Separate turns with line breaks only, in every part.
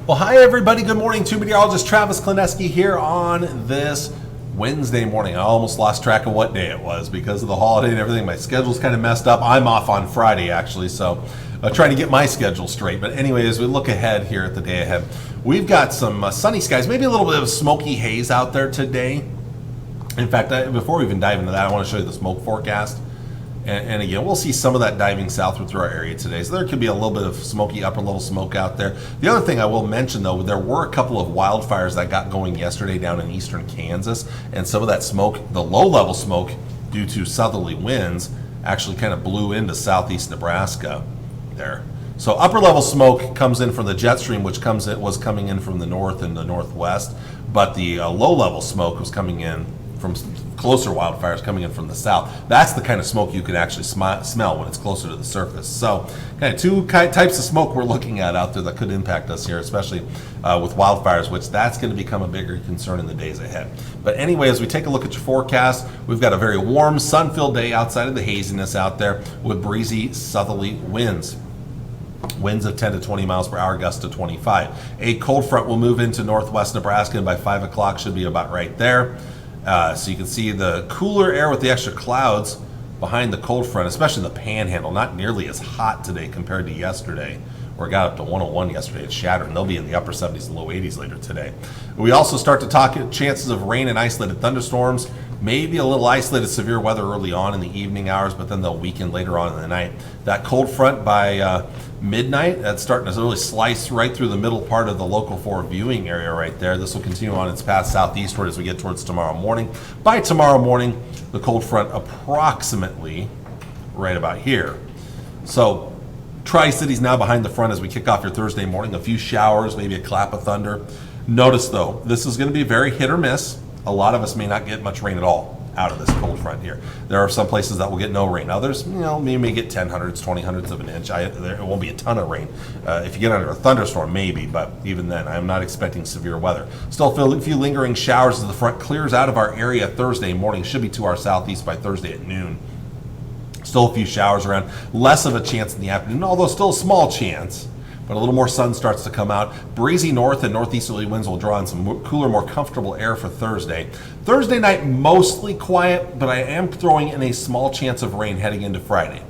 Well, hi everybody. Good morning. To meteorologist Travis Klineski here on this Wednesday morning. I almost lost track of what day it was because of the holiday and everything. My schedule's kind of messed up. I'm off on Friday actually, so trying to get my schedule straight. But anyway, as we look ahead here at the day ahead, we've got some sunny skies, maybe a little bit of smoky haze out there today. In fact, before we even dive into that, I want to show you the smoke forecast. And again, we'll see some of that diving southward through our area today. So there could be a little bit of smoky upper level smoke out there. The other thing I will mention though, there were a couple of wildfires that got going yesterday down in eastern Kansas. And some of that smoke, the low level smoke due to southerly winds, actually kind of blew into southeast Nebraska there. So upper level smoke comes in from the jet stream, which was coming in from the north and the northwest. But the low level smoke was coming in from closer wildfires coming in from the south. That's the kind of smoke you can actually smell when it's closer to the surface. So kind of two types of smoke we're looking at out there that could impact us here, especially with wildfires, which that's going to become a bigger concern in the days ahead. But anyway, as we take a look at your forecast, we've got a very warm, sun-filled day outside of the haziness out there with breezy southerly winds. Winds of 10 to 20 miles per hour, gusts to 25. A cold front will move into northwest Nebraska and by 5 o'clock should be about right there. So you can see the cooler air with the extra clouds behind the cold front, especially the panhandle, not nearly as hot today compared to yesterday, where it got up to 101 yesterday. It shattered, and they'll be in the upper 70s and low 80s later today. We also start to talk chances of rain and isolated thunderstorms, maybe a little isolated severe weather early on in the evening hours, but then they'll weaken later on in the night. That cold front by midnight, that's starting to really slice right through the middle part of the local 4 viewing area right there. This will continue on its path southeastward as we get towards tomorrow morning. By tomorrow morning, the cold front approximately right about here. So Tri-Cities now behind the front as we kick off your Thursday morning. A few showers, maybe a clap of thunder. Notice though, this is going to be very hit or miss. A lot of us may not get much rain at all out of this cold front here. There are some places that will get no rain. Others, may get 10 hundredths, 20 hundredths of an inch. There won't be a ton of rain. If you get under a thunderstorm, maybe, but even then, I'm not expecting severe weather. Still a few lingering showers as the front clears out of our area Thursday morning. Should be to our southeast by Thursday at noon. Still a few showers around. Less of a chance in the afternoon, although still a small chance. But a little more sun starts to come out. Breezy north and northeasterly winds will draw in some cooler, more comfortable air for Thursday. Thursday night, mostly quiet, but I am throwing in a small chance of rain heading into Friday.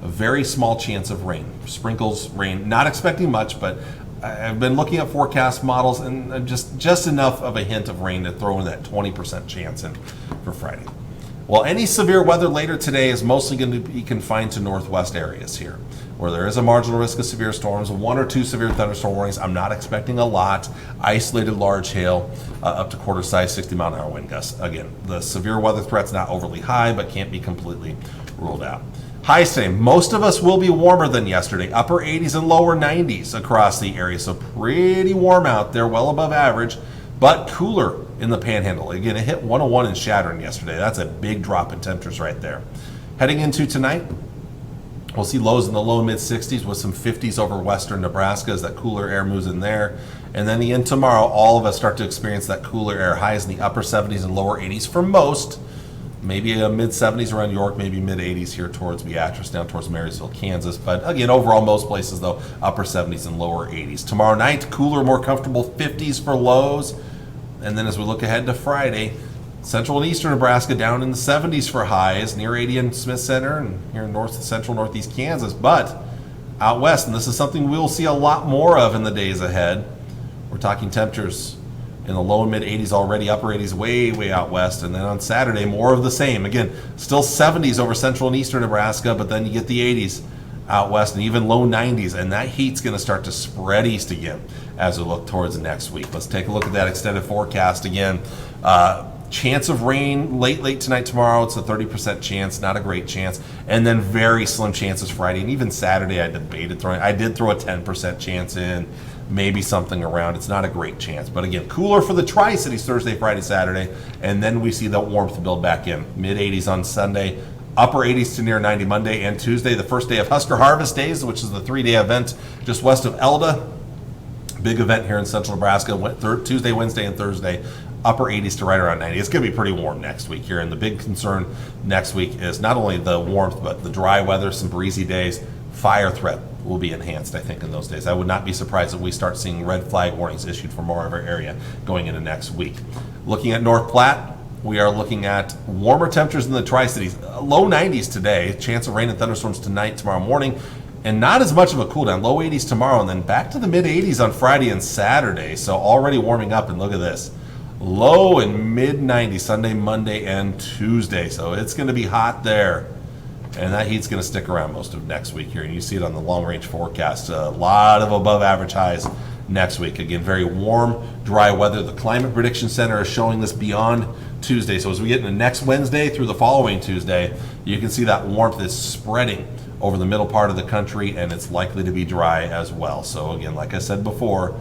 A very small chance of rain. Sprinkles, rain, not expecting much, but I've been looking at forecast models and just enough of a hint of rain to throw in that 20% chance in for Friday. Well, any severe weather later today is mostly going to be confined to northwest areas here, where there is a marginal risk of severe storms, 1 or 2 severe thunderstorm warnings. I'm not expecting a lot. Isolated large hail, up to quarter size, 60-mile-an-hour wind gusts. Again, the severe weather threat's not overly high, but can't be completely ruled out. Highs today, most of us will be warmer than yesterday, upper 80s and lower 90s across the area, so pretty warm out there, well above average, but cooler in the panhandle. Again, it hit 101 and shattering yesterday. That's a big drop in temperatures right there. Heading into tonight, we'll see lows in the low mid 60s with some 50s over western Nebraska as that cooler air moves in there. And then again tomorrow, all of us start to experience that cooler air. Highs in the upper 70s and lower 80s for most. Maybe a mid 70s around York, maybe mid 80s here towards Beatrice, down towards Marysville, Kansas. But again, overall, most places though, upper 70s and lower 80s. Tomorrow night, cooler, more comfortable 50s for lows. And then as we look ahead to Friday, central and eastern Nebraska down in the 70s for highs, near 80 in Smith Center and here in central northeast Kansas. But out west, and this is something we'll see a lot more of in the days ahead, we're talking temperatures in the low and mid 80s already, upper 80s way out west. And then on Saturday, more of the same. Again, still 70s over central and eastern Nebraska, but then you get the 80s out west and even low 90s, and that heat's going to start to spread east again as we look towards next week. Let's take a look at that extended forecast again. Chance of rain late tonight, tomorrow. It's a 30% chance, not a great chance, and then very slim chances Friday and even Saturday. I did throw a 10% chance in, maybe something around. It's not a great chance, but again, cooler for the Tri-Cities Thursday, Friday, Saturday, and then we see that warmth build back in. Mid 80s on Sunday. Upper 80s to near 90 Monday and Tuesday, the first day of Husker Harvest Days, which is the 3-day event just west of Elda. Big event here in central Nebraska, Tuesday, Wednesday, and Thursday. Upper 80s to right around 90. It's going to be pretty warm next week here, and the big concern next week is not only the warmth, but the dry weather, some breezy days, fire threat will be enhanced, I think, in those days. I would not be surprised if we start seeing red flag warnings issued for more of our area going into next week. Looking at North Platte, we are looking at warmer temperatures in the Tri-Cities. Low 90s today, chance of rain and thunderstorms tonight, tomorrow morning, and not as much of a cool down. Low 80s tomorrow, and then back to the mid 80s on Friday and Saturday. So already warming up, and look at this. Low and mid 90s Sunday, Monday, and Tuesday. So it's going to be hot there. And that heat's going to stick around most of next week here. And you see it on the long-range forecast. A lot of above-average highs next week. Again, very warm, dry weather. The Climate Prediction Center is showing this beyond Tuesday. So as we get into next Wednesday through the following Tuesday, you can see that warmth is spreading over the middle part of the country, and it's likely to be dry as well. So again, like I said before,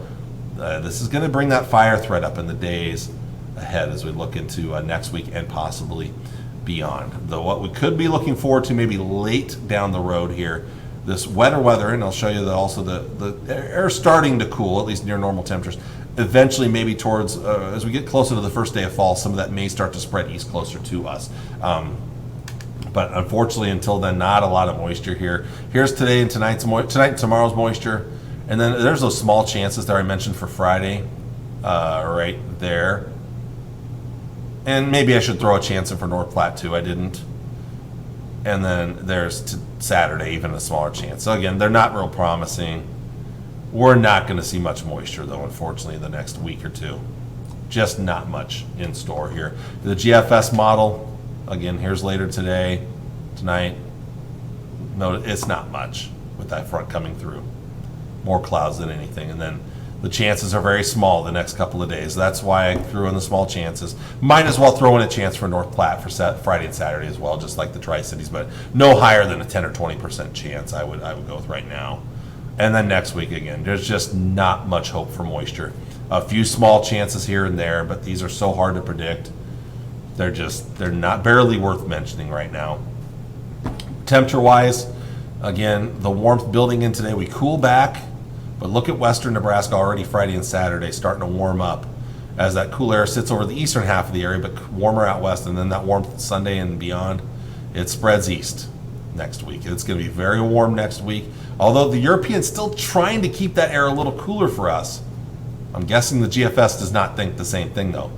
this is going to bring that fire threat up in the days ahead as we look into next week and possibly beyond. Though what we could be looking forward to maybe late down the road here, this wetter weather, and I'll show you that also the air starting to cool, at least near normal temperatures. Eventually, maybe towards, as we get closer to the first day of fall, some of that may start to spread east closer to us. But unfortunately, until then, not a lot of moisture here. Here's today and tonight and tomorrow's moisture. And then there's those small chances that I mentioned for Friday, right there. And maybe I should throw a chance in for North Platte too. I didn't. And then there's Saturday, even a smaller chance. So again, they're not real promising. We're not going to see much moisture though, unfortunately, in the next week or two. Just not much in store here. The GFS model, again, here's later today, tonight. No, it's not much with that front coming through. More clouds than anything. And then the chances are very small the next couple of days. That's why I threw in the small chances. Might as well throw in a chance for North Platte for Friday and Saturday as well, just like the Tri-Cities, but no higher than a 10 or 20% chance I would go with right now. And then next week again, there's just not much hope for moisture. A few small chances here and there, but these are so hard to predict. They're not barely worth mentioning right now. Temperature-wise, again, the warmth building in today. We cool back. But look at western Nebraska already Friday and Saturday starting to warm up as that cool air sits over the eastern half of the area, but warmer out west, and then that warmth Sunday and beyond, it spreads east next week. It's going to be very warm next week, although the Europeans still trying to keep that air a little cooler for us. I'm guessing the GFS does not think the same thing, though.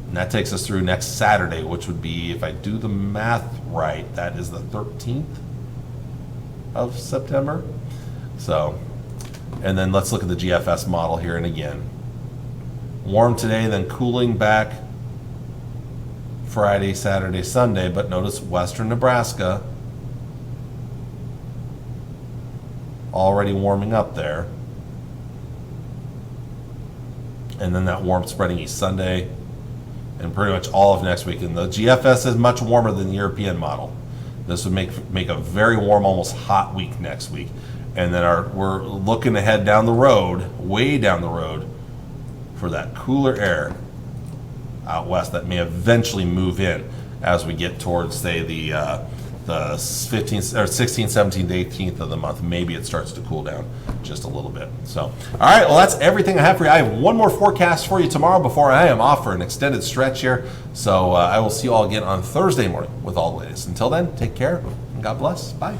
And that takes us through next Saturday, which would be, if I do the math right, that is the 13th of September. So... And then let's look at the GFS model here. And again, warm today, then cooling back Friday, Saturday, Sunday. But notice western Nebraska already warming up there. And then that warmth spreading east Sunday and pretty much all of next week. And the GFS is much warmer than the European model. This would make a very warm, almost hot week next week. And then we're looking ahead down the road, way down the road, for that cooler air out west that may eventually move in as we get towards, say, the 15th or 16th, 17th, 18th of the month. Maybe it starts to cool down just a little bit. So, all right, well, that's everything I have for you. I have one more forecast for you tomorrow before I am off for an extended stretch here. So I will see you all again on Thursday morning with all the latest. Until then, take care and God bless. Bye.